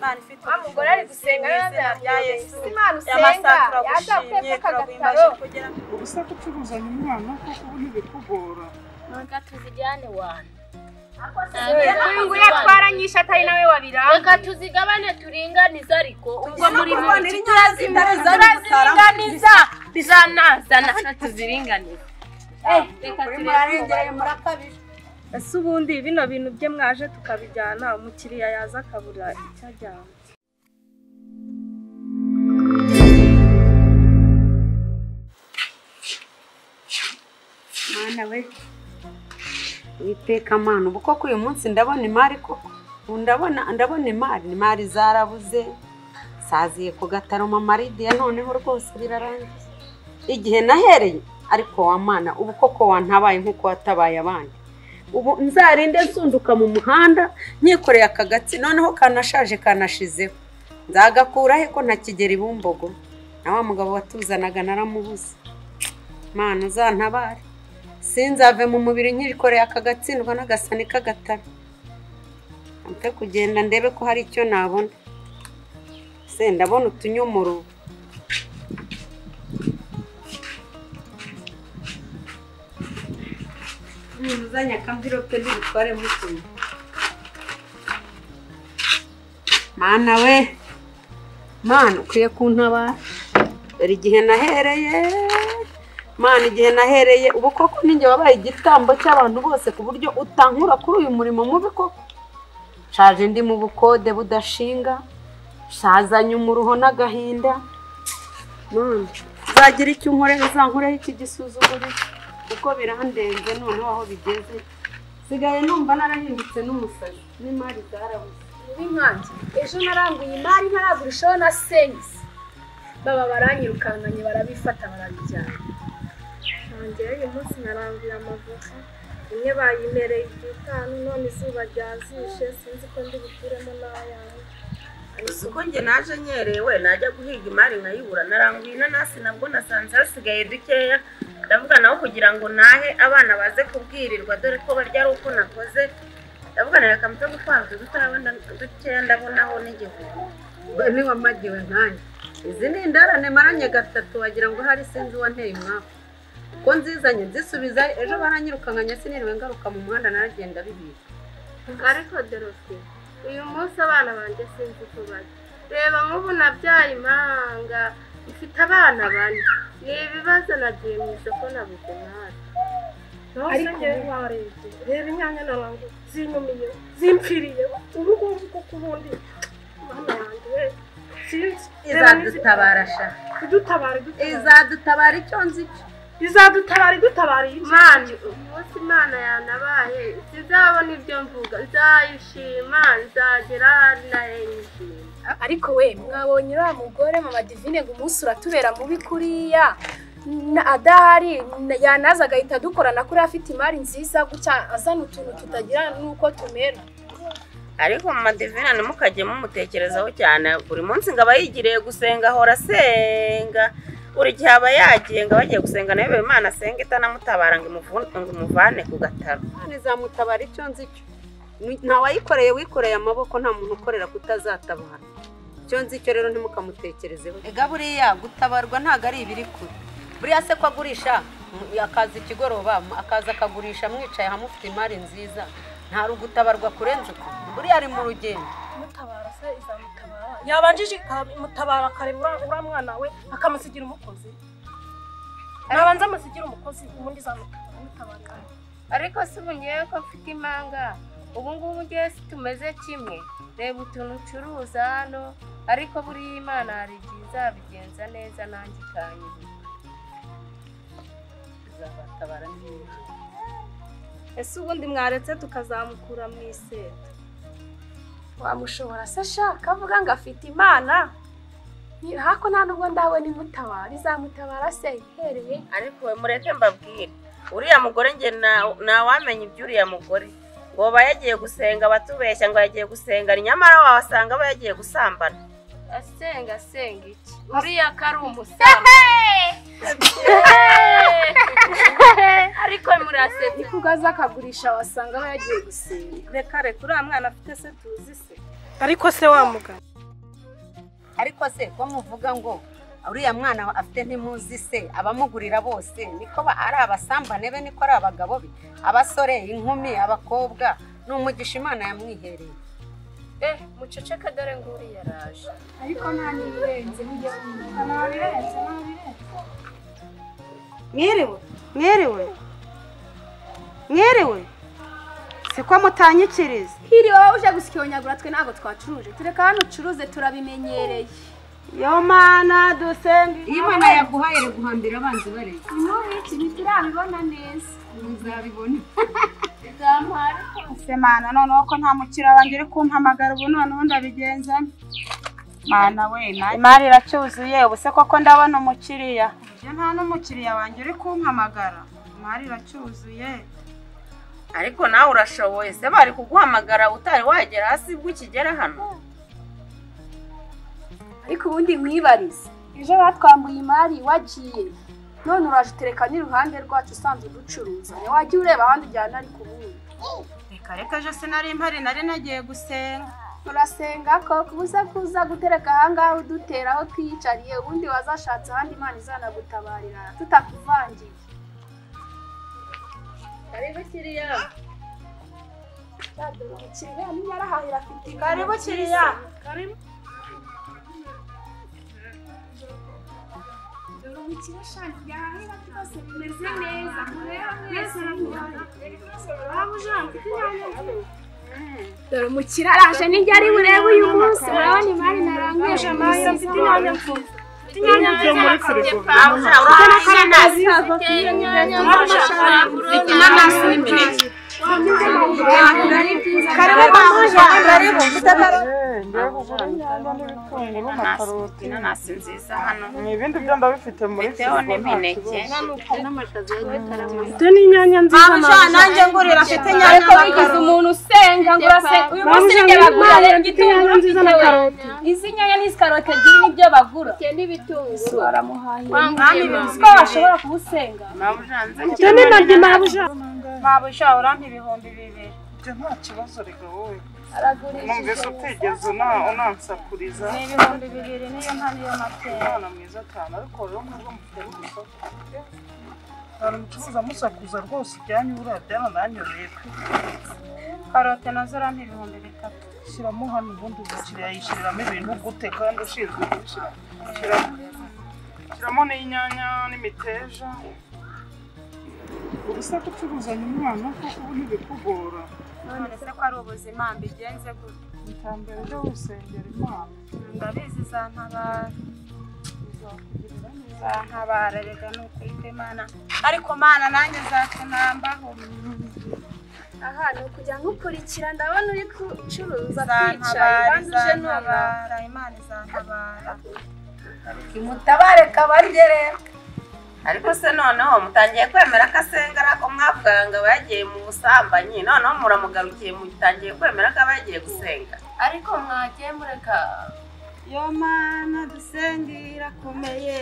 Imana ifite umugore ari gusenga ya Yesu Imana usenga yaza kwepeka agataro ubusa gucuruzanya umwana kuko ubu ntibikugora Reka tuzijyane wana ngo yatwaranyisha atari nawe wabiranga reka tuzigabane turinganiza ariko ubwo muri muri turaziringaniza bizanazana tuziringaniza reka turengere murakabije ese ubundi bino bintu bye mwaje tukabijyana umukiriya yaza akabura icyo ajyana Mana we witeka mana ubu koko uyu munsi ndabona imari koko ndabona imari zarabuze saziye ku gataro mama Lidia noneho rwose birarangiye igihe nahereye ariko wa mana ubu koko wantabaye nkuko watabaye abandi ubu nzarinde nsunduka mu muhanda nyikoreye akagatsi noneho kanashaje kanashizeho nzagakura he ko ntakigera ibumbogo na wa mugabo watuzanaga naramubuze mana uzantabare sinzave mu mubiri nkirikoreye akagatsindwa n'agasani k'agatara mpe kugenda ndebe ko hari icyo nabona se ndabona utunyomoro uzanya akamvirope n'ibitware mutumye mana we mana ukwiye kuntabara dore igihe nahereye Mana igihe nahereye ubu koko ninjye wabaye igitambo cy'abantu bose ku buryo utankura kuri uyu murimo mubi koko shaje ndi mu bukode budashinga shazanye umuruho n'agahinda none zagira icyo unkorera uzankoreho iki gisuzuguro kuko birandenze noneho aho bigeze sigaye numva narahindutse n'umusazi n'imari zarabuze n'inkangi ejo naranguye imari ntaragurishaho na sense baba baranyirukankanye barabifata barabijyana nongeye uyu munsi naranguye amavoka imwe bayimereye 5 none izuba ryazishe sinzi ko ndi bukuremo n'ayanjye uko njye naje nyerewe najya guhiga imari nkayibura naranguye inanasi nabwo nasanze hasigaye dukeya ndavuga naho kugira ngo nahe abana baze kubwirirwa dore ko barya ari uko nakoze ndavuga reka mute gutwaza dukeya ndabonaho n'igihugu niwamagiwe nkanjye izi ni indarane maranye gatatu wagira ngo hari sinzi wanteye umwaka ko nzizanye nzisubiza ejo baranyirukankanya siniriwe ngaruka mu muhanda naragenda bibika ariko Dorothée uyu munsi abana banjye sinzi ko bari reba nk'ubu nabyaye impanga ifite abana bane ni ibibazo nagiye mu isoko nabuze imari ariko warebye reba inyanya narangu zinumiye zimpfiriye ubu ngubu kuko ubundi mwana wanjye we sinzi izadutabara sha izadutabara icyo nzi izadutabara Imana umunsi Imana yanabaye sizabona ibyo mvuga nzayishima nzagera hari na yishima ariko we mwabonye uriya mugore mama Divine ngo umunsi uratubera mubi kuriya adahari yanaza agahita dukorana kuri afite imari nziza gutya azana utuntu tutagira nuko tumera ariko mama Divine ntimukajye mumutekerezaho cyane buri munsi ngo aba yigiriye gusenga ahora asenga buri gihe aba yagiye ngo bagiye gusenga nawe Imana asenga itanamutabara ngo imuvane ku gataro nizamutabara icyo nzi cyo ntawayikoreye wikoreye amaboko nta muntu ukorera kutazatabara icyo nzi cyo rero ntimukamutekerezeho ega buriya gutabarwa ntabwo ari ibiri kure buriya se ko agurisha akaza ikigoroba akaza akagurisha mwicaye hamwe ufite imari nziza nta rugutabarwa kurenza uko buriya ari mu rugendo mutabara se izamutabara yabanjije mutabara akareba uriya mwana we akamusigira umukozi nabanza amusigira umukozi ubundi izamutabara ariko si ubu ngewe ko mfite impanga ubu ngubu ngewe si tumeze kimwe reba utuntu ucuruza hano ariko buriya Imana hari igihe izabigenza neza nanjye ikanyibuka izabatabara neza ese ubundi mwaretse tukazamukura mu iseta wamushobora se ashaka avuga ngo afite imana hako nta nubwo ndawe nimutabara izamutabara se ihereye ariko we mureke mbabwire uriya mugore nge ntawamenya iby'uriya mugore ngo aba yagiye gusenga batubeshya ngo yagiye gusenga nyamara wabasanga aba yagiye gusambana asenga iki uriya ko ari umusambanyi ariko murasetse kugaza akagurisha wasanga aba yagiye gusenga reka uriya mwana afite se tuzi se ariko se wamugana ariko se ko muvuga ngo uriya mwana afite ntimuzi se abamugurira bose niko ari abasambane be niko ari abagabo be abasore inkumi abakobwa n'umugisha Imana yamwihereye muceceka dore nguri yaraje ariko nta n'ibirenze ntabirenze mwiriwe siko mutanyikiriza hiriwe wowe uje gusyonyagura twe ntabwo twacuruje tureka hano ucuruze turabimenyereye yo mana dusenge iyo Imana yaguhaye guhambira abanzi bareze iki ntiturabibona neza muzabibona ese mana noneho ko nta mukiriya wanjye uri kumpamagara ubu noneho ndabigenza mana we imari iracyuzuye ubu se koko ndabona umukiriya nta n'umukiriya wanjye uri kumpamagara imari iracyuzuye ariko nawe urashoboye se bari kuguhamagara utari wagera hasi bw'ukigera hano ariko ubundi mwibarize ejo batwambuye imari wagiye none uraje utereka n'iruhande rwacu usanzwe ducuruza wajya ureba ahandi ujyana ariko ubundi reka ejo sinari impari nari nagiye gusenga urasenga ko kubuza kuza gutereka ahangaha udutera aho twiyicariye ubundi wazashatse ahandi Imana izanagutabarira tutakuvangiye karibu kiriya kiriya niba arahahira afite karibu kiriya ikirashani yahahira byose bimeze neza mwese dore umukire araje nijya ari burebe uyu munsi urabona imari narangije mfite inyanya mfuza byo muri firigo inanasi nziza hano ibindi byo ndabifite muri biteho n'imineke mfite n'inyanya nziza nanjye ngurira afite inyanya ariko wigize umuntu usenga ngo urasenga uyu munsi nijya bagura rero igitunguru nziza na karoti izi nyanya n'izi karoti ebyiri nibyo bagura n'ibitunguru baramuhahiye ko bashobora kubusenga mfite n'intoryi mabusha urampa ibihumbi 2 ibyo nta kibazo reka wowe aragurisha numvise utigeze unansakuriza ni ibihumbi 2 niyo nta niyo makeya umwana mwiza cyane ariko rero nubwo mufite n'urusaku hari umucuruza amusakuza rwose ibyanyu buriya byarananyobeye pe karote nazo urampa ibihumbi 3 shyiramo hano ubundi umukiriya yishyiriramo ibintu gute kandi ushinzwe kubishyira shyiramo n'inyanya n'imiteja ubusa gucuruzanya umwana kuko ubu ntibikugora none se ko ari ubuzima mbigenze gute iterambere ryo gusengera Imana ndabizi zantabara rega ni ukuri kw'Imana ariko Mana nanjye zatunambaho aha ni ukujya nkukurikira ndabona uri gucuruza twicaye kandi uje zantabara Imana izantabara imutabare kabarye ariko se noneho mutangiye kwemera ko asenga ariko mwavuganga bagiye mu busambanyi noneho muramugarukiye mutangiye kwemera ko abagiye gusenga ariko mwagiye mureka yo Mana dusengera komeye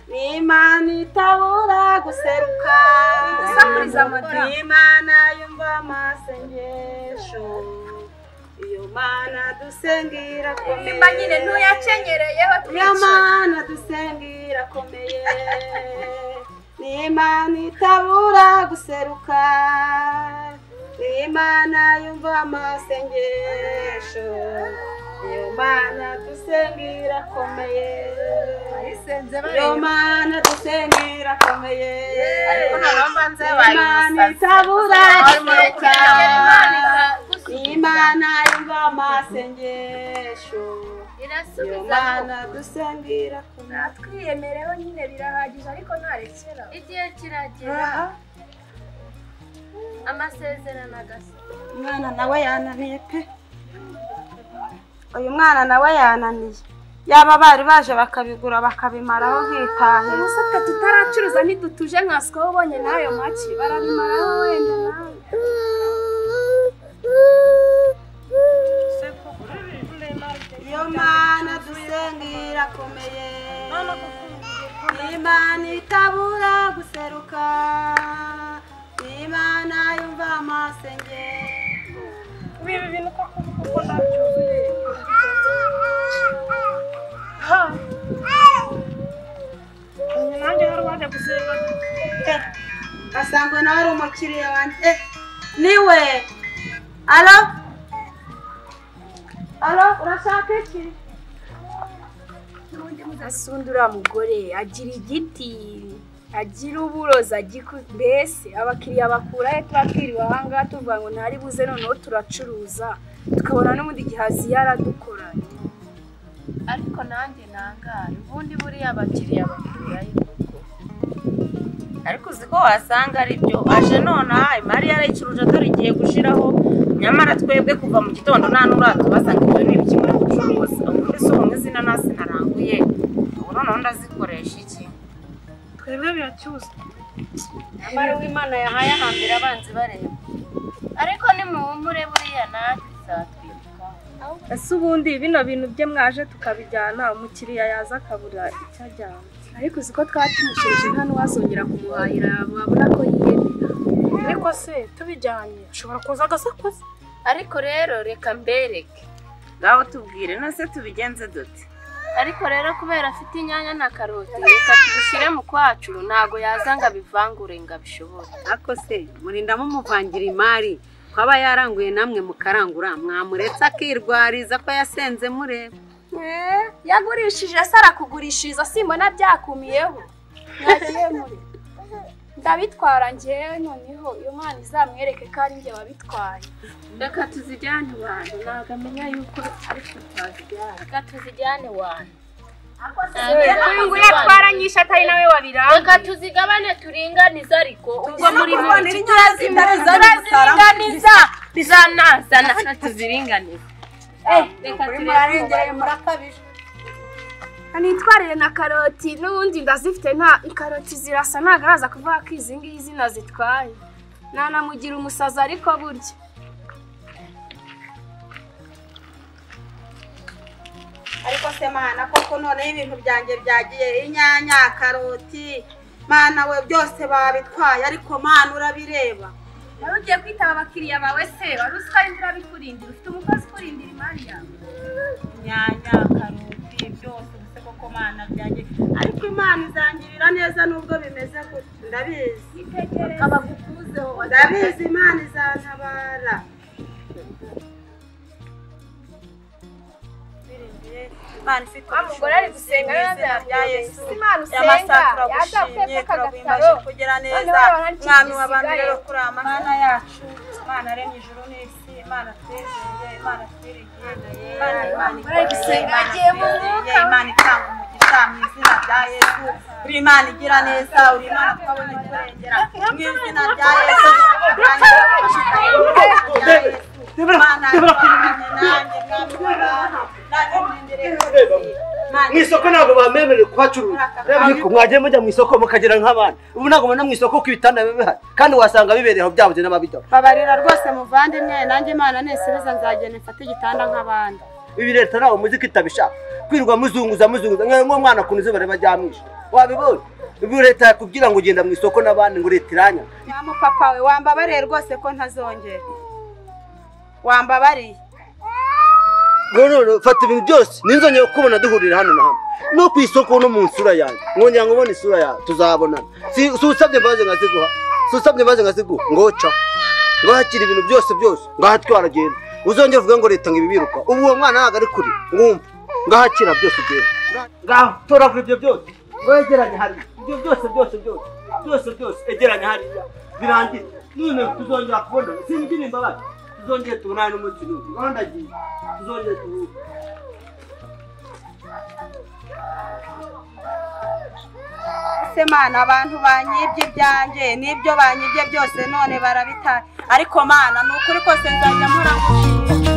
ni Imana itabura guseruka idusakuriza amadini ni Imana yumva amasengesho iyo Mana dusengera komeye nimba nyine ntuyacenyereyeho iyo twicaye Mana dusengera komeye ni Imana itabura guseruka ni Imana yumva amasengesho iyo Mana dusengera komeye iyo Mana dusengera komeye ariko noneho mbanze Imana itabura guseruka Imana yumva amasengesho iyo Mana dusengera komeye natwiyemereho nyine birahagije ariko ntarekera igihe kiragera amasezerano agasa umwana nawe yananiye pe uyu mwana nawe yananiye yaba bari baje bakabigura bakabimaraho nkitahira gusa twe tutaracuruza ntidutuje nka siko ubonye n'ayo make barabimaraho wenda nawe iyo Mana dusengera komeye Imana itabura guseruka Imana yumva amasengesho ibi bintu koko nabyo sangwe nawe ari umukiriya wanjye niwe alo urashaka iki asundi uriya mugore agira igiti agira uburozi mbese abakiriya bakura he tuba twiriwe ahangaha tuvuga ngo ntari buze noneho turacuruza tukabona n'ubundi gihazi yaradukoranye ariko nanjye nangara ubundi buriya abakiriya bakurayo kuko ariko uzi ko wasanga ari byo aje nonaha imari yarayicuruje dore igiye gushiraho nyamara twebwe kuva mu gitondo nta n'uratubaza ngo ibyo ni ibiki muri gucuruza ubundi si umwe izina nasi naranguye ubu noneho ndazikoresha iki twebwe biracyuza nyamara uw'Imana yahaye ahambere abanzi bareba ariko nimuhumure buriya natwe bizatwibuka ese ubundi bino bintu bye mwaje tukabijyana umukiriya yaza akabura icyo ajyana ariko uzi ko twaba tumushirije nta n'uwazongera kumuhahira wabona ko yiyemera ariko se tubijyanye ashobora kuza agasakuza ariko rero reka mbereke ngaho tubwire nose tubigenze dute ariko rero kubera afite inyanya na karoti reka tubishyire mu kwacu ntago yaza ngo abivangure ngo abishobore ako se murinda mumuvangira imari kwaba yaranguye namwe mukarangura mwamuretse akirwariza ko yasenze mureba yagurishije se arakugurishiriza simbona byakumiyeho mwagiye muri ndabitwara njyewe noneho iyo mwana izamwereke ko ari njye wabitwaye reka tuzijyane iwanyu ntabwo amenya yuko ariko twazijyane reka tuzijyane iwanyu ngo yatwaranyisha atari nawe wabiranga reka tuzigabane turinganiza ariko ubwo muri muri turaziringaniza bizanazana tuziringaniza reka turengere murakabije nitwarire na karoti n'ubundi ndazifite nta karoti zirasa ntabwo araza kuvuga ko izi ngizi nazitwaye nanamugira umusazi ariko burya ariko se mana koko noneho ibintu byanjye byagiye inyanya karoti mana we byose babitwaye ariko mana urabireba wari ugiye kwitaba abakiriya bawe se wari uzi ko ari imvura bikurindira ufite umukozi ukurindira imari yawe inyanya karoti byose ubuse koko mana byanjye ariko imana izangirira neza nubwo bimeze gutya ndabizi abagukuzeho ndabizi imana izantabara Imana ifite umugore ari gusenga ya Yesu Imana usenga yazakwepfa kagataro kugira neza mwami w'abantu rero kuri amana yacu Imana aremye ijuru n'isi Imana twizeye Imana twirigiye Imana ari gusenga agiye mu mwuka Imana itanga umugisha mu izina rya Yesu uri Imana igira neza uri Imana twabonye kurengera mu izina rya Yesu Imana mu isoko ntabwo bamemereye kuhacuruza ariko mwagiye mujya mu isoko mukagera nk'abandi ubu ntabwo mubona mu isoko ko ibitanda biba bihari kandi wasanga bibereyeho byabuze n'ababidora babarira rwose muvandimwe nanjye Imana nesibiza nzagenda mfate igitanda nk'abandi ibi leta ntabwo muzi ko itabishaka kwirirwa muzunguza nk'umwana kuntu izuba riba ryamwishe wabibonye ibi leta yakubwira ngo ugenda mu isoko n'abandi ngo leta iranya papa we wambabariye rwose ko ntazongera wambabariye none fata ibintu byose ninzongeye kubona duhurira hano na hamwe no ku isoko no mu nsura yanjye nkongera ngo ubone isura yawe tuzabonana si usabye imbabazi nkaziguha si usabye imbabazi nkaziguha ngoca ngo hakira ibintu byose ngaha twaragenda uzongera uvuga ngo leta ngo ibi biruka ubu uwo mwana ntabwo ari kuri ngumva ngahakira byose ugenda ngaho toragura ibyo byose wegeranye hariya ibyo byose egeranye hariya birangire none tuzongera kubonana sinigire imbabazi tuzongere tubonane n'umunsi n'undi ngaho ndagiye tuzongere tuhure ese mana abantu banyibye ibyanjye n'ibyo banyibye byose none barabitaye ariko mana ni ukuri kose nzajya mpora ngushimira